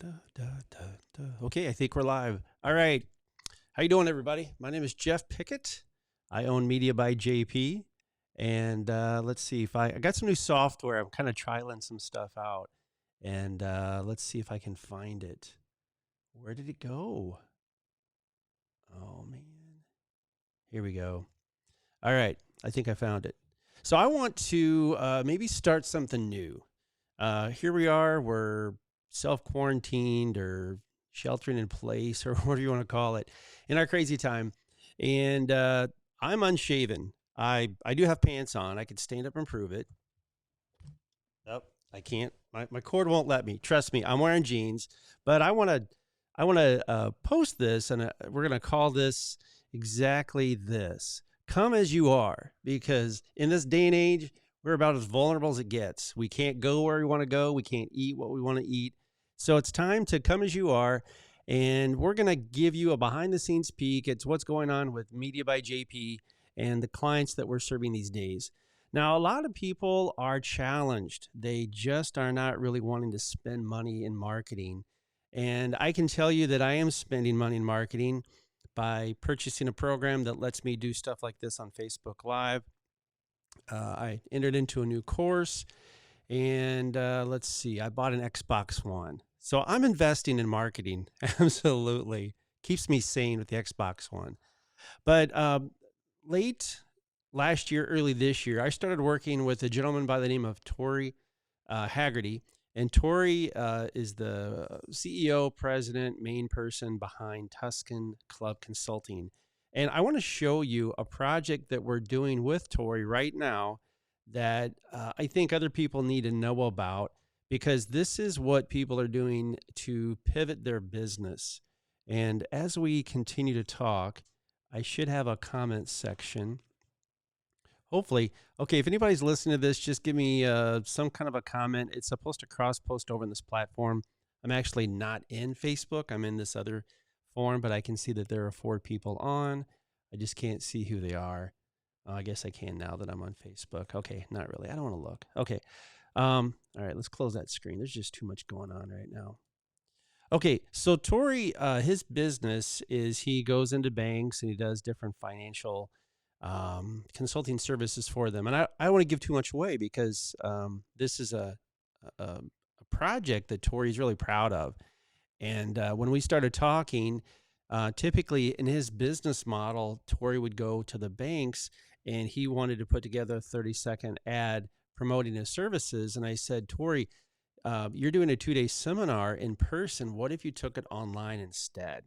Da, da, da, da. Okay, I think we're live. All right. How you doing, everybody? My name is Jeff Pickett. I own Media by JP. And let's see if I got some new software. I'm kind of trialing some stuff out. And let's see if I can find it. Where did it go? Oh, man. Here we go. All right. I think I found it. So I want to maybe start something new. Here we are. We're self quarantined or sheltering in place or whatever you want to call it in our crazy time. And I'm unshaven. I do have pants on. I could stand up and prove it. Nope, I can't. My cord won't let me. Trust me, I'm wearing jeans. But I want to post this, and we're gonna call this exactly this: "Come as you are," because in this day and age, we're about as vulnerable as it gets. We can't go where we want to go. We can't eat what we want to eat. So it's time to come as you are, and we're gonna give you a behind the scenes peek. It's what's going on with Media by JP and the clients that we're serving these days. Now, a lot of people are challenged. They just are not really wanting to spend money in marketing. And I can tell you that I am spending money in marketing by purchasing a program that lets me do stuff like this on Facebook Live. I entered into a new course, and let's see, I bought an Xbox One. So I'm investing in marketing. Absolutely. Keeps me sane with the Xbox One. But late last year, early this year, I started working with a gentleman by the name of Tori Haggerty. And Tori is the CEO, president, main person behind Tuscan Club Consulting. And I want to show you a project that we're doing with Tori right now that I think other people need to know about, because this is what people are doing to pivot their business. And as we continue to talk, I should have a comment section. Hopefully. Okay, if anybody's listening to this, just give me some kind of a comment. It's supposed to cross post over in this platform. I'm actually not in Facebook. I'm in this other forum, but I can see that there are 4 people on. I just can't see who they are. I guess I can now that I'm on Facebook. Okay, not really. I don't want to look. Okay. All right, let's close that screen. There's just too much going on right now. Okay, so Tori, his business is he goes into banks and he does different financial consulting services for them. And I don't want to give too much away, because this is a project that Tori's really proud of. And when we started talking, typically in his business model, Tori would go to the banks and he wanted to put together a 30-second ad promoting his services. And I said, Tori, you're doing a 2-day seminar in person. What if you took it online instead?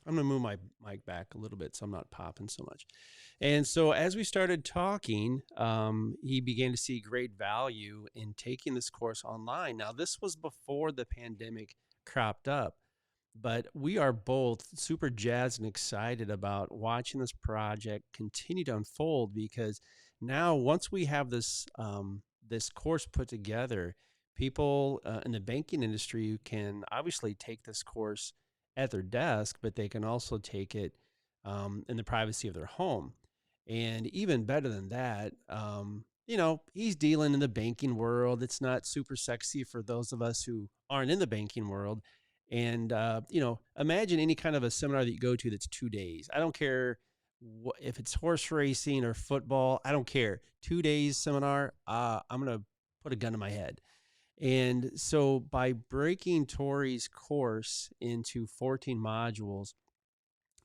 I'm going to move my mic back a little bit so I'm not popping so much. And so as we started talking, he began to see great value in taking this course online. Now, this was before the pandemic cropped up, but we are both super jazzed and excited about watching this project continue to unfold, because now once we have this this course put together, people in the banking industry can obviously take this course at their desk, but they can also take it in the privacy of their home. And even better than that, he's dealing in the banking world. It's not super sexy for those of us who aren't in the banking world. And, imagine any kind of a seminar that you go to that's 2 days. I don't care if it's horse racing or football. I don't care. 2 days seminar, I'm going to put a gun to my head. And so by breaking Tori's course into 14 modules,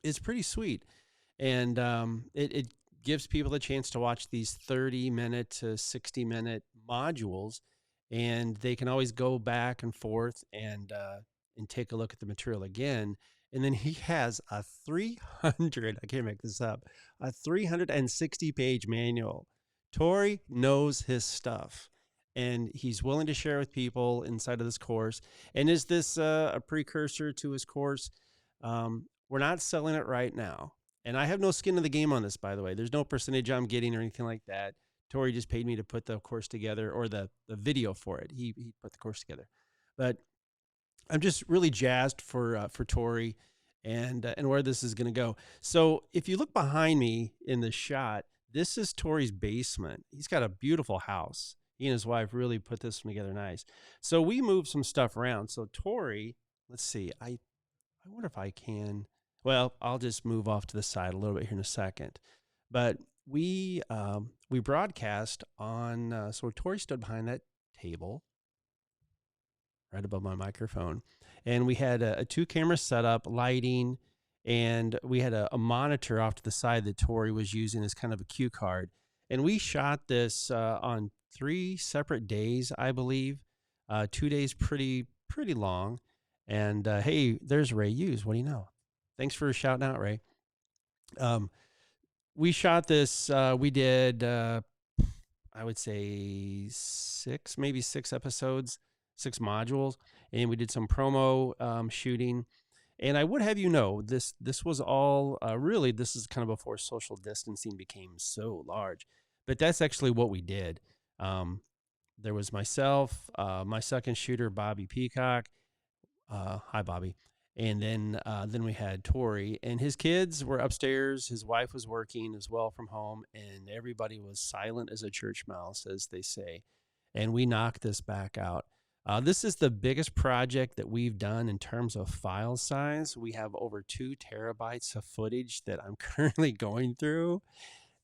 it's pretty sweet. And it gives people the chance to watch these 30-minute to 60-minute modules, and they can always go back and forth and take a look at the material again. And then he has a 300, I can't make this up, a 360-page manual. Tori knows his stuff, and he's willing to share with people inside of this course. And is this a precursor to his course? We're not selling it right now. And I have no skin in the game on this, by the way. There's no percentage I'm getting or anything like that. Tori just paid me to put the course together, or the video for it. He put the course together. But I'm just really jazzed for Tori and where this is going to go. So if you look behind me in the shot, this is Tori's basement. He's got a beautiful house. He and his wife really put this one together nice. So we moved some stuff around. So Tori, let's see. I wonder if I can. Well, I'll just move off to the side a little bit here in a second. But we broadcast on. So Tori stood behind that table right above my microphone, and we had a two camera setup, lighting, and we had a monitor off to the side that Tori was using as kind of a cue card. And we shot this on 3 separate days, I believe. 2 days, pretty long. And hey, there's Ray Hughes. What do you know? Thanks for shouting out, Ray. Um, we shot this. We did, I would say maybe 6 episodes, 6 modules, and we did some promo shooting. And I would have you know, this was all really. This is kind of before social distancing became so large, but that's actually what we did. There was myself, my second shooter, Bobby Peacock. Hi, Bobby. And then we had Tori, and his kids were upstairs. His wife was working as well from home, and everybody was silent as a church mouse, as they say. And we knocked this back out. This is the biggest project that we've done in terms of file size. We have over 2 terabytes of footage that I'm currently going through.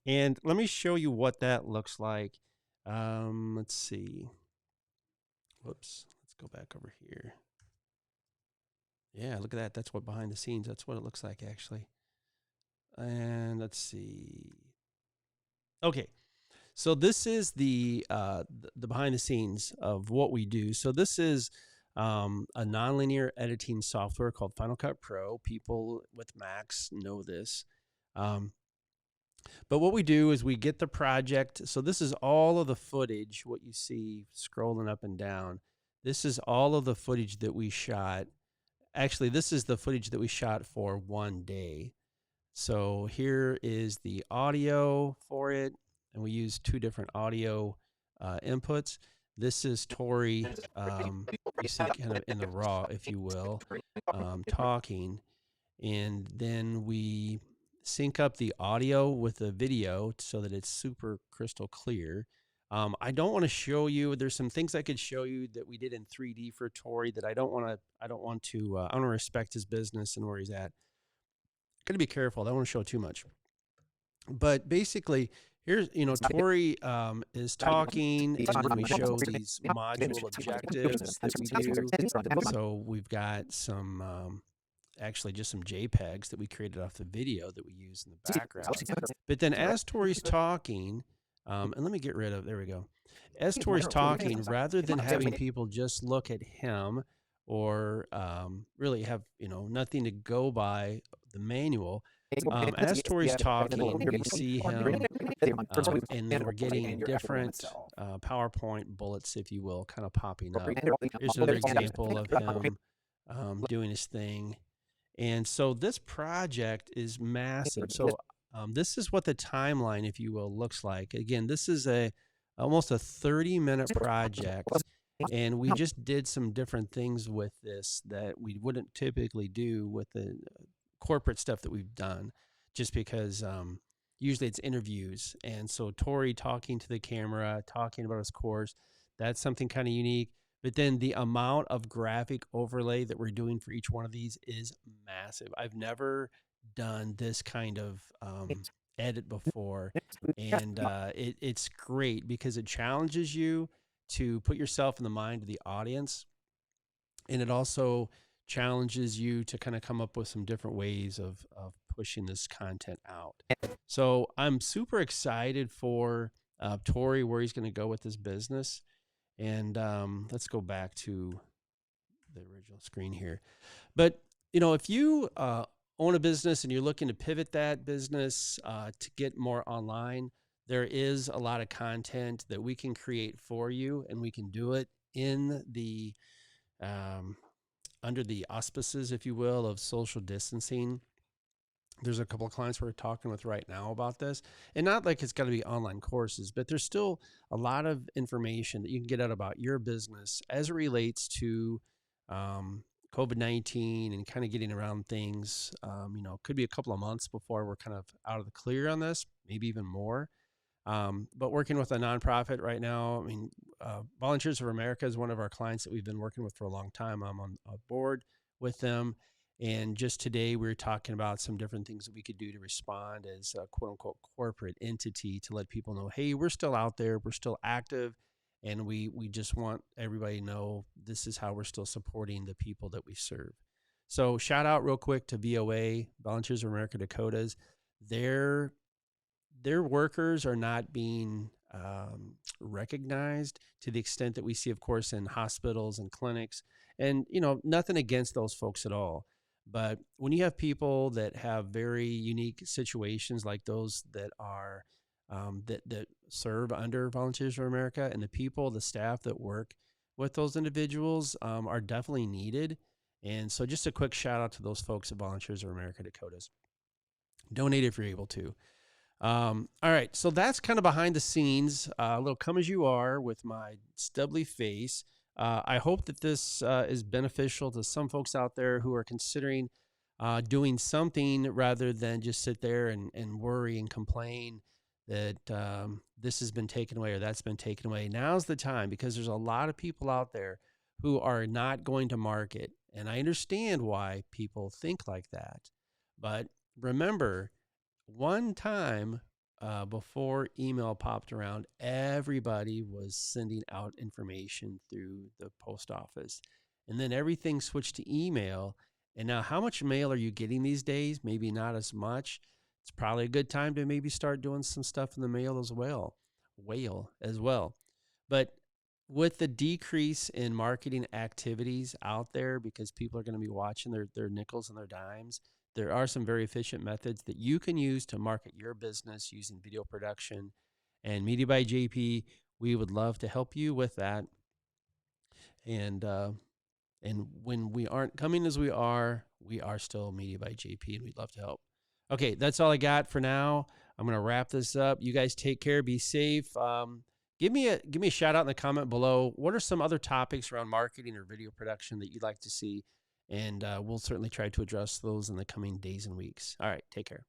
And let me show you what that looks like. Let's see. Whoops. Let's go back over here. Yeah, look at that. That's what behind the scenes. That's what it looks like, actually. And let's see. Okay. So this is the behind the scenes of what we do. So this is a nonlinear editing software called Final Cut Pro. People with Macs know this. But what we do is we get the project. So this is all of the footage, what you see scrolling up and down. This is all of the footage that we shot. Actually, this is the footage that we shot for one day. So here is the audio for it, and we use 2 different audio inputs. This is Tori, you see kind of in the raw, if you will, talking, and then we sync up the audio with the video so that it's super crystal clear. I don't want to show you. There's some things I could show you that we did in 3D for Tori that I don't want to. I want to respect his business and where he's at. Got to be careful. I don't want to show too much. But basically, here's Tori is talking, and then we show these module objectives that we do. So we've got some. Actually, just some JPEGs that we created off the video that we use in the background. But then as Tori's talking. And let me get rid of, there we go. As Tori's talking, rather than having people just look at him or really have, nothing to go by the manual, as Tori's talking, we see him, and then we're getting different PowerPoint bullets, if you will, kind of popping up. Here's another example of him doing his thing. And so this project is massive. So this is what the timeline, if you will, looks like. Again, this is almost a 30-minute project, and we just did some different things with this that we wouldn't typically do with the corporate stuff that we've done, just because usually it's interviews. And so Tori talking to the camera, talking about his course, that's something kind of unique. But then the amount of graphic overlay that we're doing for each one of these is massive. I've never done this kind of edit before, and it's great because it challenges you to put yourself in the mind of the audience, and it also challenges you to kind of come up with some different ways of pushing this content out. So I'm super excited for Tori, where he's going to go with this business. And let's go back to the original screen here. But, if you own a business and you're looking to pivot that business to get more online, there is a lot of content that we can create for you, and we can do it in the under the auspices, if you will, of social distancing. There's a couple of clients we're talking with right now about this, and not like it's got to be online courses, but there's still a lot of information that you can get out about your business as it relates to COVID-19 and kind of getting around things. Could be a couple of months before we're kind of out of the clear on this, maybe even more. But working with a nonprofit right now, I mean, Volunteers for America is one of our clients that we've been working with for a long time. I'm on a board with them. And just today, we were talking about some different things that we could do to respond as a quote unquote corporate entity to let people know, hey, we're still out there, we're still active. And we just want everybody to know this is how we're still supporting the people that we serve. So shout out real quick to VOA, Volunteers for America Dakotas. Their workers are not being recognized to the extent that we see, of course, in hospitals and clinics. And, nothing against those folks at all. But when you have people that have very unique situations like those that are that serve under Volunteers for America, and the staff that work with those individuals are definitely needed. And so just a quick shout out to those folks at Volunteers for America Dakotas. Donate if you're able to. All right, so that's kind of behind the scenes, a little come as you are with my stubbly face. I hope that this is beneficial to some folks out there who are considering doing something rather than just sit there and worry and complain that this has been taken away or that's been taken away. Now's the time, because there's a lot of people out there who are not going to market. And I understand why people think like that. But remember, one time before email popped around, everybody was sending out information through the post office. And then everything switched to email. And now how much mail are you getting these days? Maybe not as much. It's probably a good time to maybe start doing some stuff in the mail as well. But with the decrease in marketing activities out there, because people are going to be watching their nickels and their dimes, there are some very efficient methods that you can use to market your business using video production. And Media by JP, we would love to help you with that. And when we aren't coming as we are still Media by JP, and we'd love to help. Okay, that's all I got for now. I'm going to wrap this up. You guys take care. Be safe. Give me a shout out in the comment below. What are some other topics around marketing or video production that you'd like to see? And we'll certainly try to address those in the coming days and weeks. All right, take care.